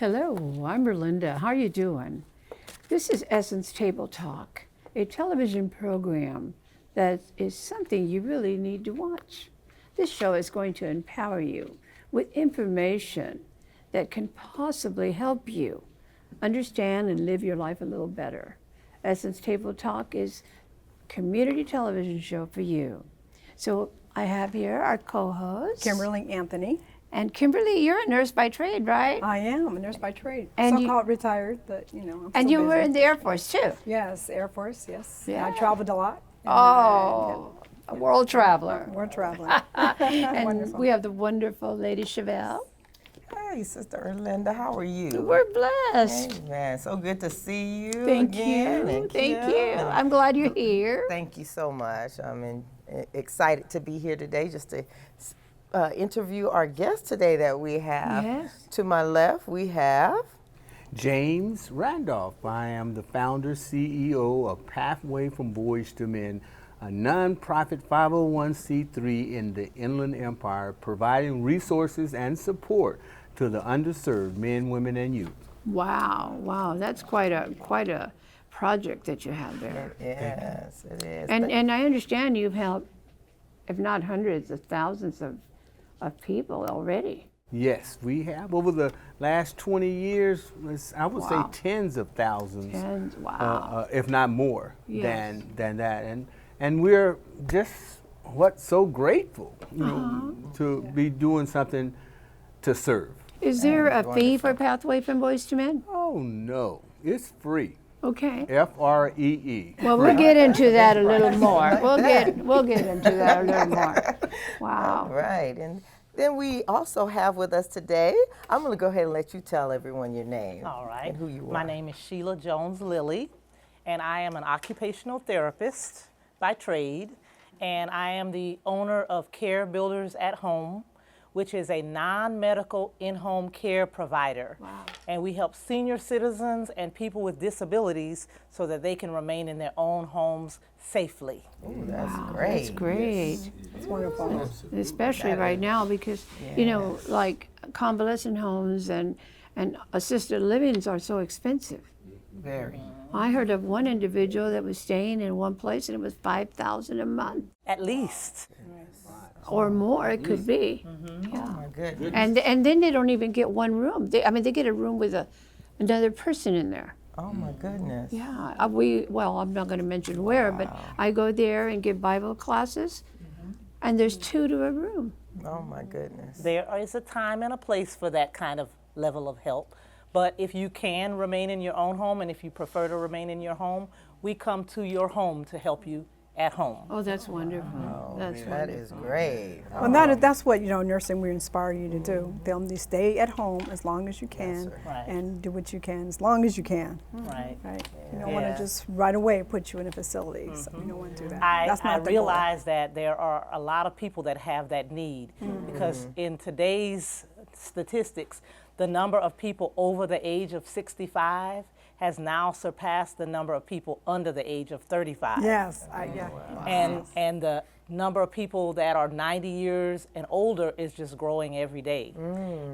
Hello, I'm Berlinda. How are you doing? This is Essence Table Talk, a television program that is something you really need to watch. This show is going to empower you with information that can possibly help you understand and live your life a little better. Essence Table Talk is a community television show for you. So I have here our co-host, Kimberly Anthony. And Kimberly, you're a nurse by trade, right? I am a nurse by trade. And So-called retired, but I'm And still you were busy. in the Air Force too. Yes, Air Force, yes. Yeah. I traveled a lot. Oh, a world traveler. We're traveling. And Wonderful. we have the wonderful Lady Chevelle. Hey, Sister Erlinda, how are you? We're blessed. Amen. So good to see you Thank again. you. And Thank Kim, you. and I'm glad you're here. Thank you so much. I'm excited to be here today just to interview our guest today that we have. Yes. To my left, we have James Randolph. I am the founder, CEO of Pathway from Boys to Men, a nonprofit 501c3 in the Inland Empire, providing resources and support to the underserved men, women, and youth. Wow, that's quite a project that you have there. Yes, it is. And I understand you've helped, if not hundreds of thousands of people already. Yes, we have over the last 20 years, I would Wow. say tens of thousands, And wow. if not more Yes. than that. And we're just so grateful to be doing something to serve. Is there a fee wonderful. for Pathway from Boys to Men? Oh no, it's free. Okay. FREE. Well, we'll get into that a little more. We'll get into that a little more. Wow. Right. And then we also have with us today, I'm going to go ahead and let you tell everyone your name. All right. And who you are. My name is Shelia Jones-Lilly, and I am an occupational therapist by trade, and I am the owner of Care Builders at Home, which is a non-medical in-home care provider. Wow. And we help senior citizens and people with disabilities so that they can remain in their own homes safely. Ooh, that's Wow, great. That's great. It's wonderful. Especially right now because, like convalescent homes and assisted livings are so expensive. Very. I heard of one individual that was staying in one place and it was $5,000 a month At least. or more. It could be. Oh my goodness. And then they don't even get one room. They get a room with another person in there. Oh my goodness. Yeah, I'm not going to mention where, but I go there and give Bible classes, and there's 2 to a room. Oh my goodness. There is a time and a place for that kind of level of help. But if you can remain in your own home, and if you prefer to remain in your home, we come to your home to help you at home. Oh, that's wonderful. That's That wonderful. is great. Well, that's what nursing we inspire you to do. Them to stay at home as long as you can, Right. and do what you can as long as you can. Right. Right? You don't want Yeah. to just right away put you in a facility. So you don't want to do that. That's I not the goal. realize that there are a lot of people that have that need because in today's statistics, the number of people over the age of 65 has now surpassed the number of people under the age of 35. Yes, And the number of people that are 90 years and older is just growing every day.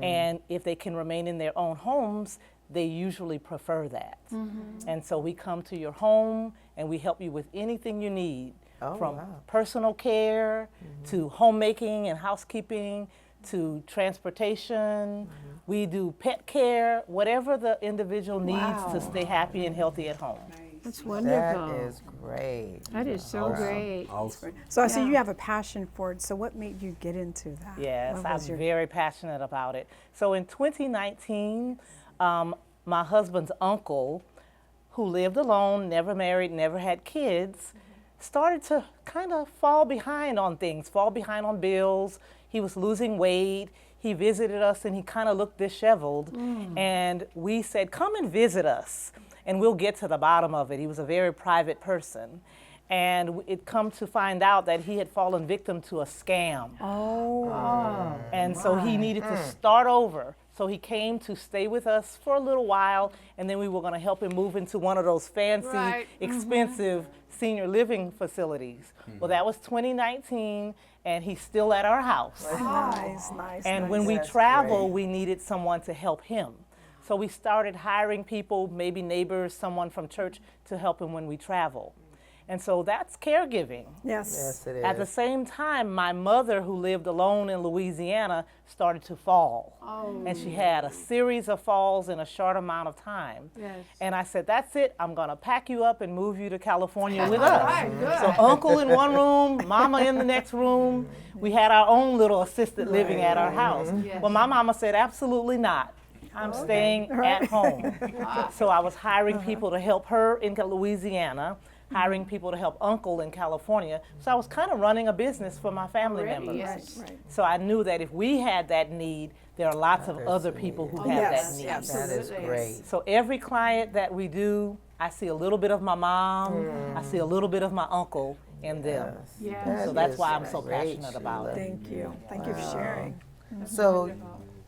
And if they can remain in their own homes, they usually prefer that. And so we come to your home and we help you with anything you need, from personal care to homemaking and housekeeping to transportation. We do pet care, whatever the individual needs to stay happy and healthy at home. That's That wonderful. is great. That is so great. Awesome. So I see Yeah. you have a passion for it. So what made you get into that? Yes, What I'm was your- very passionate about it. So in 2019, my husband's uncle, who lived alone, never married, never had kids, started to kind of fall behind on things, fall behind on bills. He was losing weight. He visited us and he kind of looked disheveled. And we said, come and visit us and we'll get to the bottom of it. He was a very private person. And it come to find out that he had fallen victim to a scam. And so he needed to start over. So he came to stay with us for a little while, and then we were going to help him move into one of those fancy, Right. expensive senior living facilities. Well, that was 2019, and he's still at our house. Nice. And nice. when we That's travel, great. we needed someone to help him. So we started hiring people, maybe neighbors, someone from church, to help him when we travel. And so that's caregiving. Yes. Yes, it is. At the same time, my mother, who lived alone in Louisiana, started to fall. And she had a series of falls in a short amount of time. Yes. And I said, that's it, I'm gonna pack you up and move you to California with us. So uncle in one room, mama in the next room. We had our own little assisted living at our house. Yes. Well, my mama said, absolutely not. I'm staying at home. So I was hiring people to help her in Louisiana, hiring people to help uncle in California. So I was kind of running a business for my family members. Yes. Right. So I knew that if we had that need, there are lots of other people who have Yes, that need. absolutely. That is great. So every client that we do, I see a little bit of my mom, I see a little bit of my uncle in them. Yes. So that's is why I'm so great, passionate about Shelia. it. Thank you. Thank you for sharing. So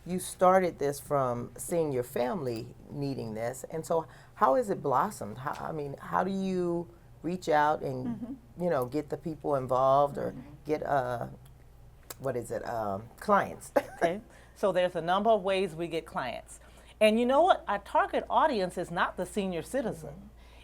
you started this from seeing your family needing this, and so how has it blossomed? How do you reach out and get the people involved or get clients? Okay. So there's a number of ways we get clients. And you know what? Our target audience is not the senior citizen.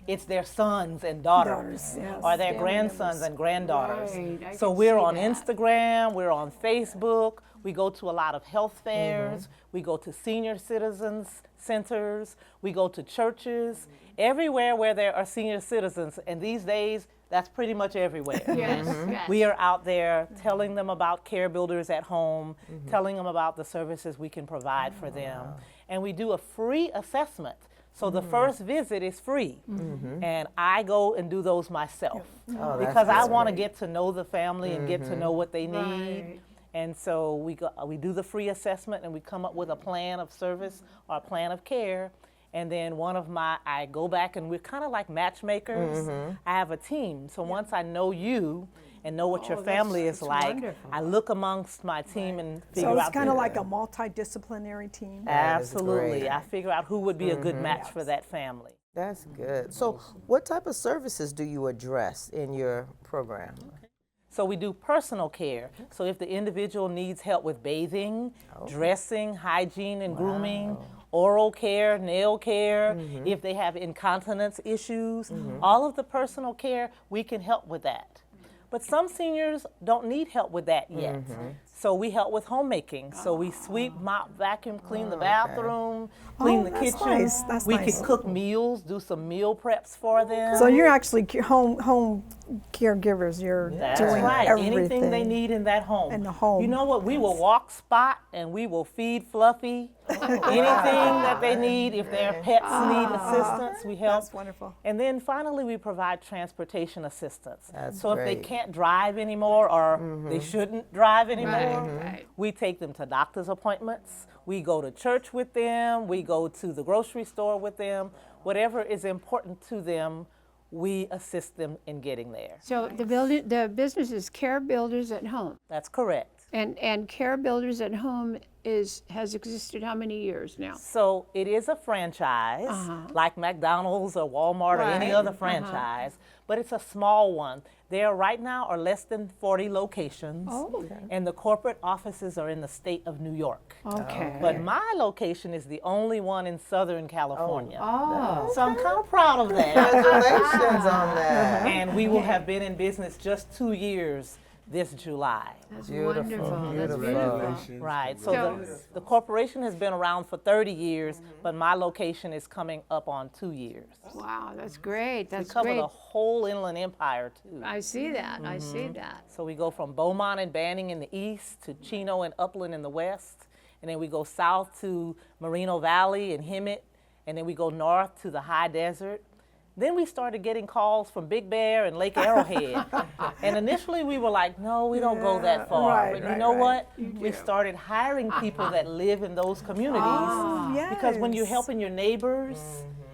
It's their sons and daughters, Daughters, yes. or their Family grandsons members. and granddaughters. Right, I So can we're see on that. Instagram, we're on Facebook, we go to a lot of health fairs, we go to senior citizens centers, we go to churches, everywhere where there are senior citizens, and these days, that's pretty much everywhere. Yes. Yes. We are out there telling them about Care Builders at home, telling them about the services we can provide for them. And we do a free assessment. So the first visit is free. And I go and do those myself Oh, because I that's want to great. get to know the family and get to know what they need. Right. And so we do the free assessment and we come up with a plan of service or a plan of care. And then I go back and we're kind of like matchmakers. I have a team. So once I know you and know what your Oh, family is that's like, wonderful. I look amongst my team and figure So out. it's kind of like a multidisciplinary team. That is Absolutely. great. I figure out who would be a good match for that family. That's good. So what type of services do you address in your program? So we do personal care. So if the individual needs help with bathing, dressing, hygiene and grooming, oral care, nail care, if they have incontinence issues, all of the personal care, we can help with that. But some seniors don't need help with that yet. So we help with homemaking. So we sweep, mop, vacuum, clean the bathroom, clean the that's kitchen. nice. That's we nice. can cook meals, do some meal preps for them. So you're actually home caregivers. You're That's doing right. everything. Anything they need in that home. In the home. You know what? We will walk Spot and we will feed Fluffy. Anything that they need. If their pets need assistance, we help. That's wonderful. And then finally, we provide transportation assistance. That's so if they great. can't drive anymore or they shouldn't drive anymore, Right. we take them to doctor's appointments. We go to church with them. We go to the grocery store with them. Whatever is important to them, we assist them in getting there. So the business is Care Builders at Home. That's correct. And Care Builders at Home has existed how many years now? So it is a franchise, like McDonald's or Walmart or any other franchise, but it's a small one. There right now are less than 40 locations, and the corporate offices are in the state of New York. Okay. But my location is the only one in Southern California. Oh. So I'm kind of proud of that. Congratulations on that. And we will have been in business just 2 years this July. That's Beautiful, wonderful. That's beautiful. beautiful. Right. So the corporation has been around for 30 years, but my location is coming up on 2 years. Wow, that's great. We That's cover great. the whole Inland Empire too. I see that. I see that. So we go from Beaumont and Banning in the east to Chino and Upland in the west, and then we go south to Moreno Valley and Hemet, and then we go north to the high desert. Then we started getting calls from Big Bear and Lake Arrowhead. And initially we were like, no, we don't go that far. Right, but you right, know right. what? We started hiring people that live in those communities. Yes. Because when you're helping your neighbors,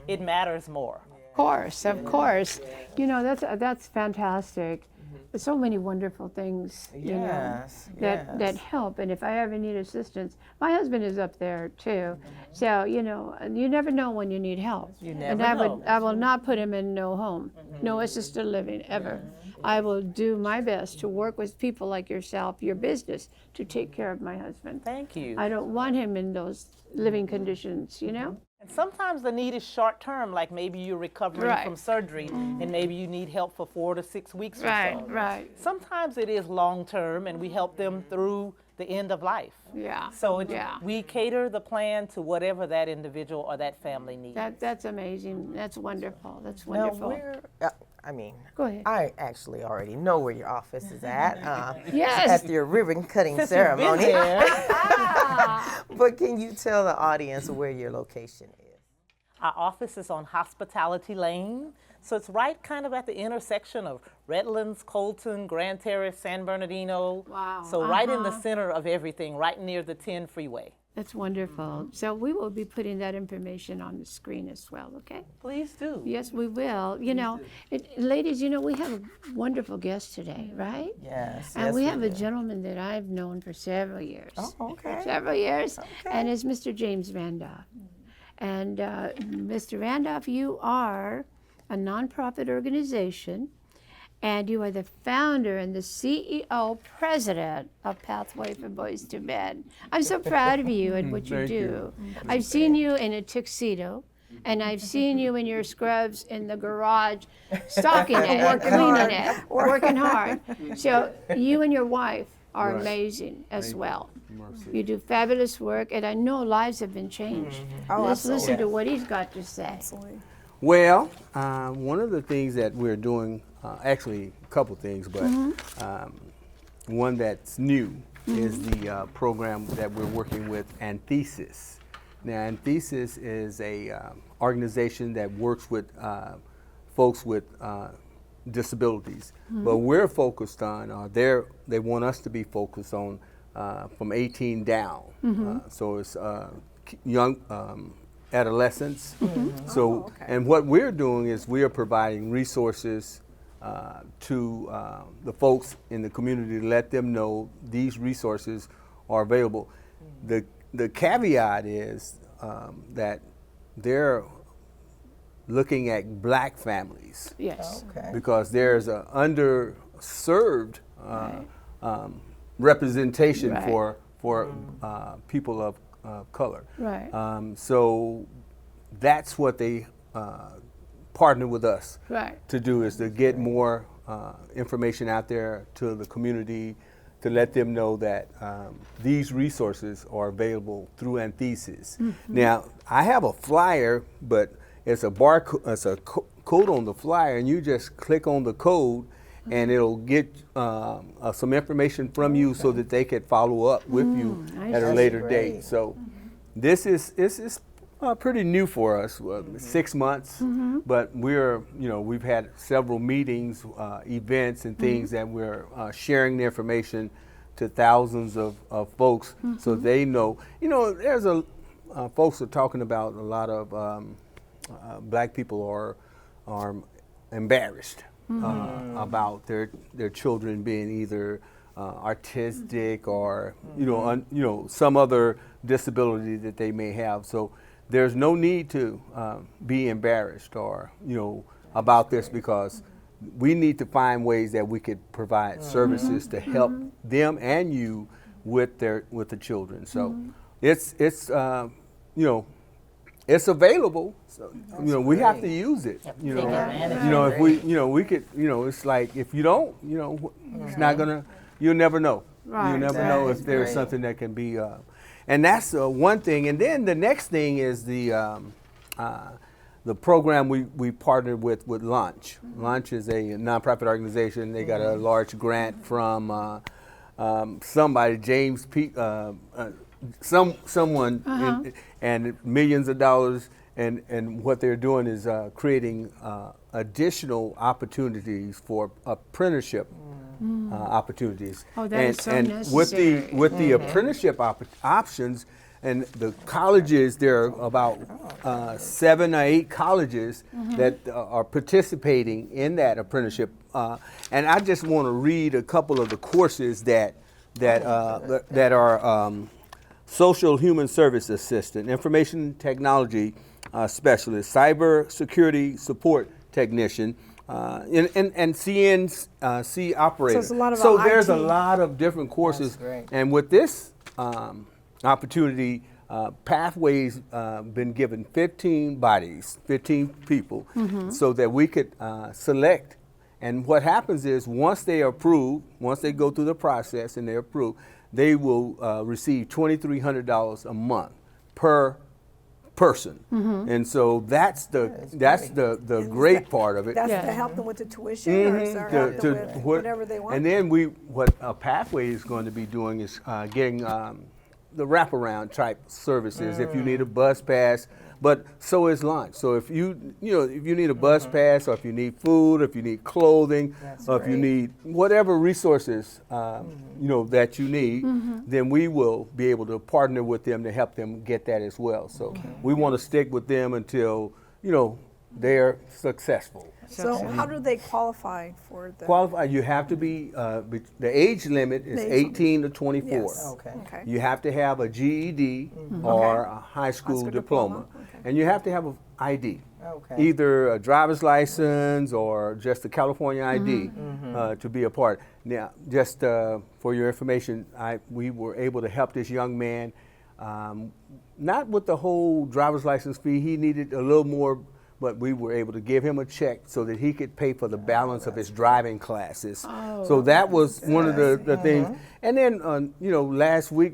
it matters more. Of course. You know, that's fantastic. There's so many wonderful things, you know, Yes, that yes. help. And if I ever need assistance, my husband is up there too. So, you know, you never know when you need help. You And never know. I will not put him in no home, no assisted living ever. I will do my best to work with people like yourself, your business, to take care of my husband. Thank you. I don't want him in those living conditions, you know? And sometimes the need is short term, like maybe you're recovering Right. from surgery and maybe you need help for 4 to 6 weeks or Right, so. right. Sometimes it is long term and we help them through the end of life. Yeah. So yeah. we cater the plan to whatever that individual or that family needs. That's amazing. That's wonderful. That's Now, wonderful. where, I mean, Go ahead. I actually already know where your office is at. Yes. At your ribbon cutting Since you've been ceremony. there, But can you tell the audience where your location is? our office is on Hospitality Lane. So it's right kind of at the intersection of Redlands, Colton, Grand Terrace, San Bernardino. Wow, So right in the uh-huh. center of everything, right near the 10 freeway. That's wonderful. So we will be putting that information on the screen as well, okay? Please do. Yes, we will. You know, ladies, you know, we have a wonderful guest today, right? Yes. And yes, we have a do. gentleman that I've known for several years. Oh, okay. Several years. And it's Mr. James Randolph. And Mr. Randolph, you are a nonprofit organization, and you are the founder and the CEO, president of Pathway for Boys to Men. I'm so proud of you and what you Thank do. you. I've seen you in a tuxedo, and I've seen you in your scrubs in the garage, stocking it, cleaning it, working hard. So you and your wife are Right. amazing as well. Mercy. You do fabulous work, and I know lives have been changed. Oh, Let's listen absolutely. to what he's got to say. Absolutely. Well, one of the things that we're doing, actually a couple things, but one that's new is the program that we're working with, Anthesis. Now, Anthesis is a organization that works with folks with disabilities, but we're focused on, they want us to be focused on from 18 down. So it's young adolescents. So, and what we're doing is we are providing resources to the folks in the community to let them know these resources are available. The caveat is that they're looking at black families Yes. Okay. because there's an underserved representation Right. for people of color. Right. So that's what they partner with us Right. to do, is to get more information out there to the community, to let them know that these resources are available through Anthesis. Now, I have a flyer, but it's a code on the flyer, and you just click on the code, and it'll get some information from you so that they can follow up with you I at a see. later Great. date. So this is pretty new for us, 6 months, but we've had several meetings, events, and things that we're sharing the information to thousands of folks so they know. There's folks are talking about a lot of black people are embarrassed about their children being either artistic or some other disability that they may have. So there's no need to be embarrassed or about this, because we need to find ways that we could provide services to help them and you with the children. So it's it's available. So, we have to use it. Take advantage If we could, it's like if you don't, it's not gonna. You'll never know. Right. You'll never That know is if there's great. something that can be. And that's one thing. And then the next thing is the program we partnered with Launch. Launch is a nonprofit organization. They got a large grant from somebody, James someone, and millions of dollars. And what they're doing is creating additional opportunities for apprenticeship opportunities. Oh, that is so and necessary. with the apprenticeship options and the colleges, there are about 7 or 8 colleges that are participating in that apprenticeship. And I just want to read a couple of the courses that are social human service assistant, information technology specialist, cyber security support technician, and CNC operator. So it's a lot of So there's a IT. lot of different courses. great. And with this opportunity, Pathways been given 15 bodies, 15 people, so that we could select. And what happens is once they are approved, once they go through the process and they're approved, they will receive $2,300 a month per person. And so that's the great part of it. That's Yeah. to help them with the tuition or is there help them with whatever they want? And then what a Pathway is going to be doing is getting the wraparound type services. If you need a bus pass, but so is lunch. So if you need a bus pass, or if you need food, or if you need clothing, or if you need whatever resources that you need, then we will be able to partner with them to help them get that as well. So we want to stick with them until they're successful. So how do they qualify for the? Qualify. You have to be the age limit is The age 18 to 24. Yes. Okay. Okay. You have to have a GED or Okay. a high school school diploma, diploma. Okay. and you have to have an ID. Okay. Either a driver's license or just a California ID to be a part. Now, just for your information, we were able to help this young man, not with the whole driver's license fee. He needed a little more, but we were able to give him a check so that he could pay for the balance of his driving classes. So that was one of the things. And then, last week,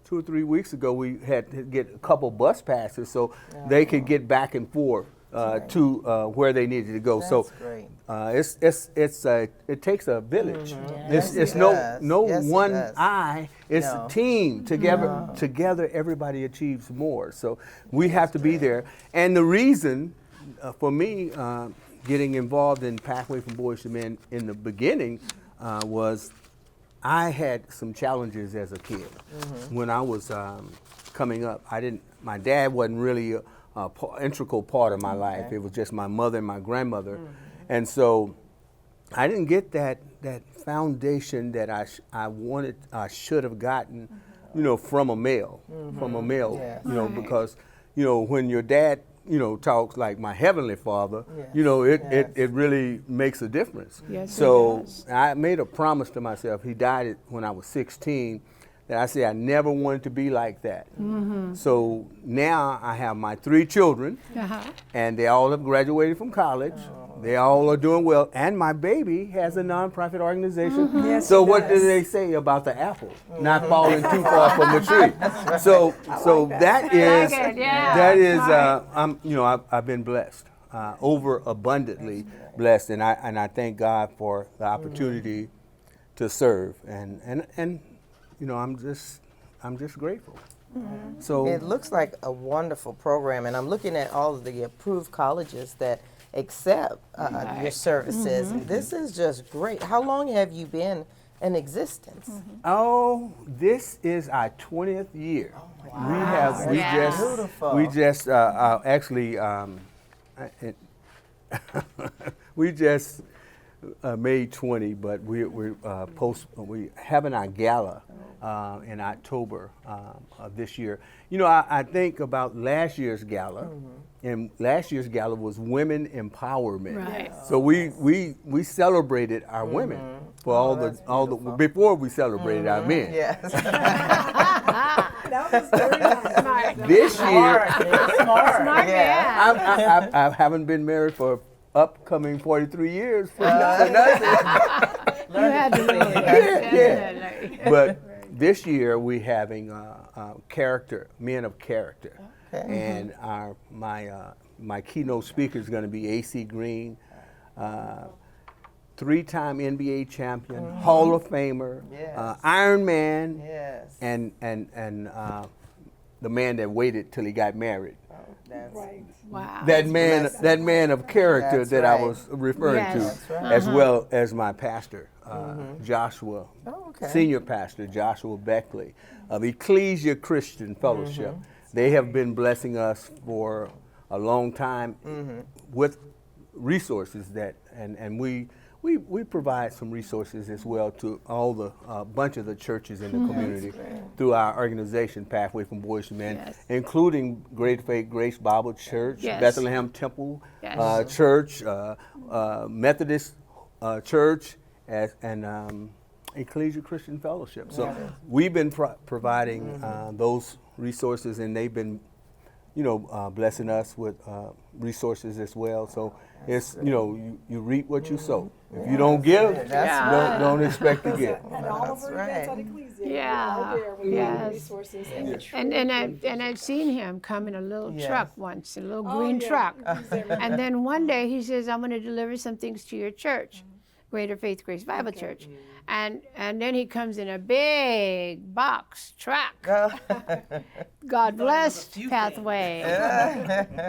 2 or 3 weeks ago, we had to get a couple bus passes so they could get back and forth to where they needed to go. That's great. It takes a village. Yes, It's it no does. Yes, it one does. eye. It's No. a team. Together, everybody achieves more. So we have to be there. And the reason for me getting involved in Pathway from Boys to Men in the beginning was I had some challenges as a kid. When I was coming up, my dad wasn't really an integral part of my life. It was just my mother and my grandmother. And so I didn't get that foundation that I should have gotten, from a male, Yes. because, when your dad, talks like my heavenly Father, Yes. it really makes a difference. Yes, it So does. I made a promise to myself. He died when I was 16. That I said I never wanted to be like that. So now I have my 3 children, and they all have graduated from college. They all are doing well, and my baby has a nonprofit organization. Yes, So he what do does. they say about the apple not falling too far from the tree? So that is it, yeah. that is I've been blessed, over abundantly blessed, and I thank God for the opportunity to serve, and I'm just grateful. So It looks like a wonderful program, and I'm looking at all of the approved colleges that accept your services. This is just great. How long have you been in existence? This is our 20th year. Wow. Beautiful. We just actually we just made 20, but we're having our gala in October of this year. I think about last year's gala, and last year's gala was women empowerment. Right. So we celebrated our women for all the before we celebrated our men. Yes. That was very nice. This year, Smart Yeah. man. I haven't been married for upcoming 43 years for nothing. You had to know it. Yeah. But this year we having men of character, and my keynote speaker is going to be AC Green, 3-time NBA champion, Hall of Famer, Yes. Iron Man, Yes. and the man that waited till he got married. That's Wow. That man of character That's that I right. was referring Yes. to, That's right. as well as my pastor, Joshua, Oh, okay. senior pastor Joshua Beckley of Ecclesia Christian Fellowship. They have been blessing us for a long time with resources and we We provide some resources as well to all the bunch of the churches in the community through our organization, Pathway from Boys to Men, Yes. including Great Faith Grace Bible Church, Yes. Bethlehem Temple Yes. Church, Methodist Church, and Ecclesia Christian Fellowship. So we've been providing those resources, and they've been, blessing us with resources as well. So it's, you reap what you sow. If you don't give, don't expect to get. And all of our events at Ecclesia, Yeah. right there with Yes. resources. And I've seen him come in a little Yes. truck once, a little Oh, green yeah. truck. He's everywhere. And then one day he says, I'm going to deliver some things to your church, Greater Faith Grace Bible Church. And then he comes in a big box truck. God bless Pathway.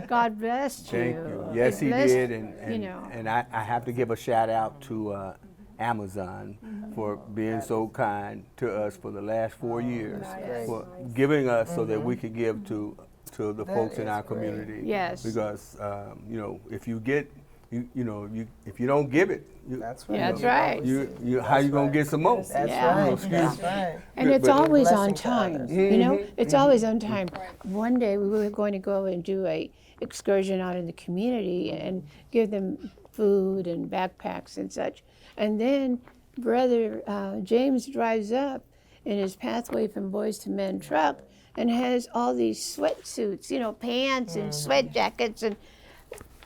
God blessed you. Thank you. Yes, It he blessed, did, and I have to give a shout out to Amazon for being so kind to us for the last 4 years, for giving us so that we could give to the folks in our community. Yes. Because if you get, if you don't give it, That's right. Yeah, that's right. you how you gonna get some more? That's Yeah. right. That's right. And it's But- always Blessing on to time. others. It's always on time. One day we were going to go and do a excursion out in the community and give them food and backpacks and such. And then Brother James drives up in his Pathway from Boys to Men truck and has all these sweatsuits, pants and sweat jackets, and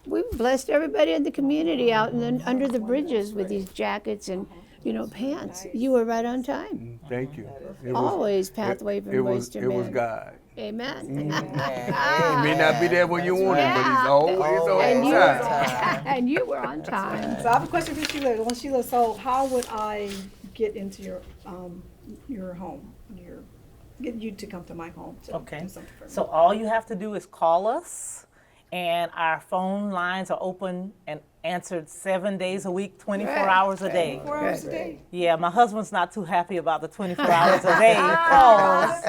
we blessed everybody in the community out and then under the bridges with these jackets and pants. You were right on time. Thank you. It was- Always Pathway from Boys to It was Men. God. Amen. He may not be there when you want him, but he's Yeah. always And on you, time. and you were on time. So I have a question for Sheila. Well, Sheila, so how would I get into your home, get you to come to my home to Okay. do something for me? So all you have to do is call us, and our phone lines are open and answered 7 days a week, 24 Right. hours a day. 4 hours a day. Yeah, my husband's not too happy about the 24 hours a day calls.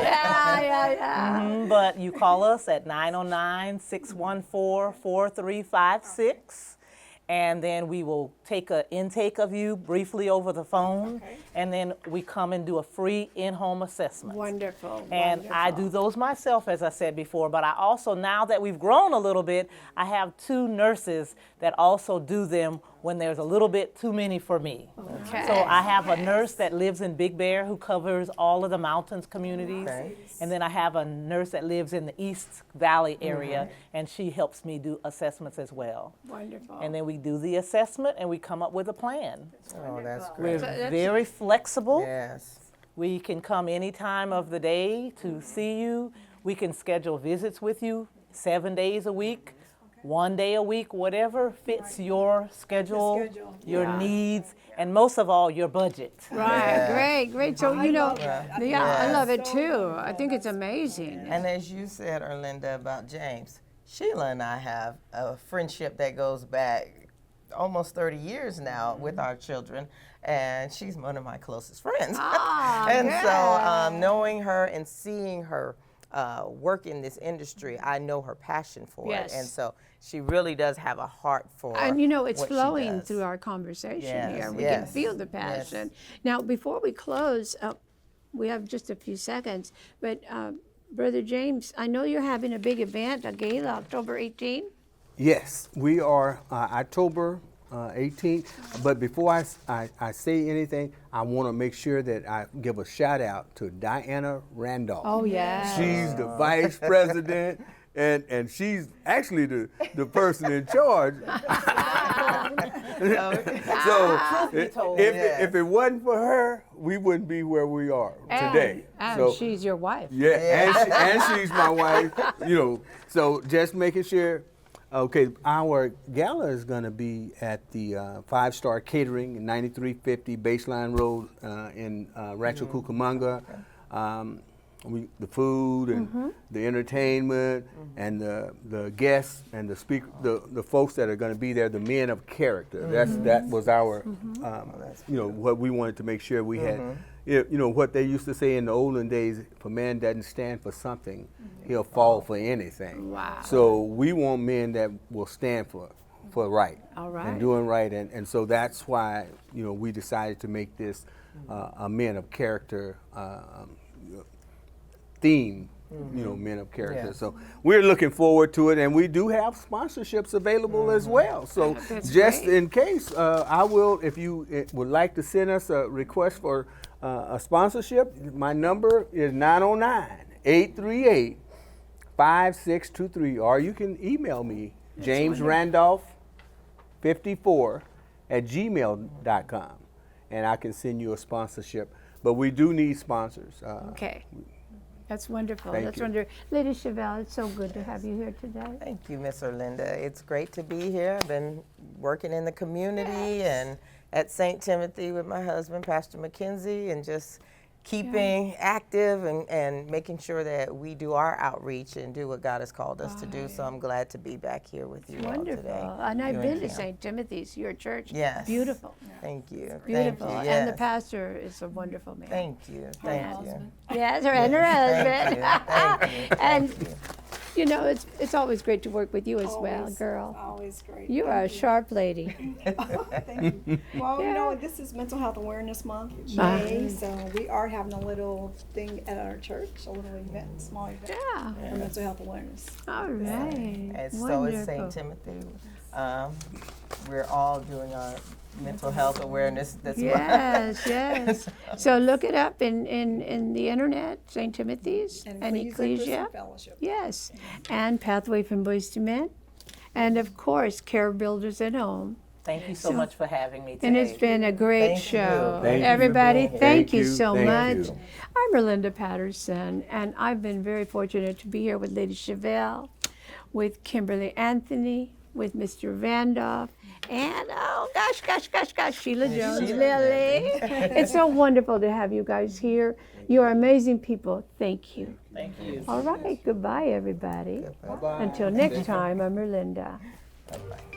Yeah. But you call us at 909-614-4356. And then we will take an intake of you briefly over the phone, and then we come and do a free in-home assessment. Wonderful. And I do those myself, as I said before, but I also, now that we've grown a little bit, I have 2 nurses that also do them when there's a little bit too many for me. Okay. So I have a nurse that lives in Big Bear who covers all of the mountains communities. Okay. And then I have a nurse that lives in the East Valley area, and she helps me do assessments as well. Wonderful. And then we do the assessment and we come up with a plan. Oh, that's We're great. very flexible. Yes. We can come any time of the day to see you. We can schedule visits with you 7 days a week, 1 day a week, whatever fits your schedule, your needs, and most of all, your budget. Right, great. So, I love Yes. it too. I think it's amazing. And as you said, Erlinda, about James, Sheila and I have a friendship that goes back almost 30 years now with our children, and she's one of my closest friends. And so knowing her and seeing her work in this industry, I know her passion for Yes. it. And so she really does have a heart for And it's what she flowing does. through our conversation Yes, here. We yes, can feel the passion. Now, before we close, we have just a few seconds, but Brother James, I know you're having a big event, a gala, October 18th. Yes, we are October 18th. But before I say anything, I want to make sure that I give a shout out to Diana Randolph. Oh, yeah. She's the vice president, and she's actually the person in charge. So if it wasn't for her, we wouldn't be where we are today. And So she's your wife. yeah, and she's my wife. So just making sure. Okay, our gala is going to be at the 5-Star Catering, 9350 Baseline Road in Rancho Cucamonga. The food and the entertainment and the guests and the speaker, the folks that are going to be there, the men of character. That was our, what we wanted to make sure we had. What they used to say in the olden days: if a man doesn't stand for something, he'll fall for anything. Wow. So we want men that will stand for for right. All right. And doing right. And so that's why, we decided to make this a men of character theme, men of character. Yes. So we're looking forward to it, and we do have sponsorships available as well. So That's just great. in case, I will, if you would like to send us a request for a sponsorship, my number is 909-838-5623, or you can email me, James Randolph 54@gmail.com, and I can send you a sponsorship. But we do need sponsors. Okay. That's wonderful. Thank That's you. wonderful. Lady Chevelle, it's so good to have you here today. Thank you, Miss Erlinda. It's great to be here. I've been working in the community and at St. Timothy with my husband, Pastor McKenzie, and just keeping active and making sure that we do our outreach and do what God has called us to do. So I'm glad to be back here with you all Wonderful. today. And I've You been to Kim. St. Timothy's, your church. Yes. Beautiful. Thank you. Beautiful. Thank you. And the Yes. pastor is a wonderful man. Thank you. Thank you. Yes, her and her husband. Thank you. And Thank you. it's always great to work with you as well, Always, girl. Always great. You are a sharp lady. Thank you. Well, Yeah. this is Mental Health Awareness Month, Uh-huh. May, so we are having a little thing at our church, a little event, small event Yeah. for mental health awareness. All right. And so is St. Wonderful. Timothy. We're all doing our mental health awareness. That's Yes, yes. So look it up in the internet, St. Timothy's and Ecclesia Ecclesia. Christian Fellowship. Yes, and Pathway from Boys to Men, and of course, Care Builders at Home. Thank you so much for having me today. And it's been a great Thank you. show. Thank you for Everybody, being here. thank you Thank you, so thank much. you. I'm Erlinda Patterson, and I've been very fortunate to be here with Lady Chevelle, with Kimberly Anthony, with Mr. Randolph, and oh gosh, Shelia Jones-Lilly. It's so wonderful to have you guys here. You are amazing people. Thank you. Thank you. All right, goodbye, everybody. Bye-bye. Until next time, I'm Erlinda. Bye-bye.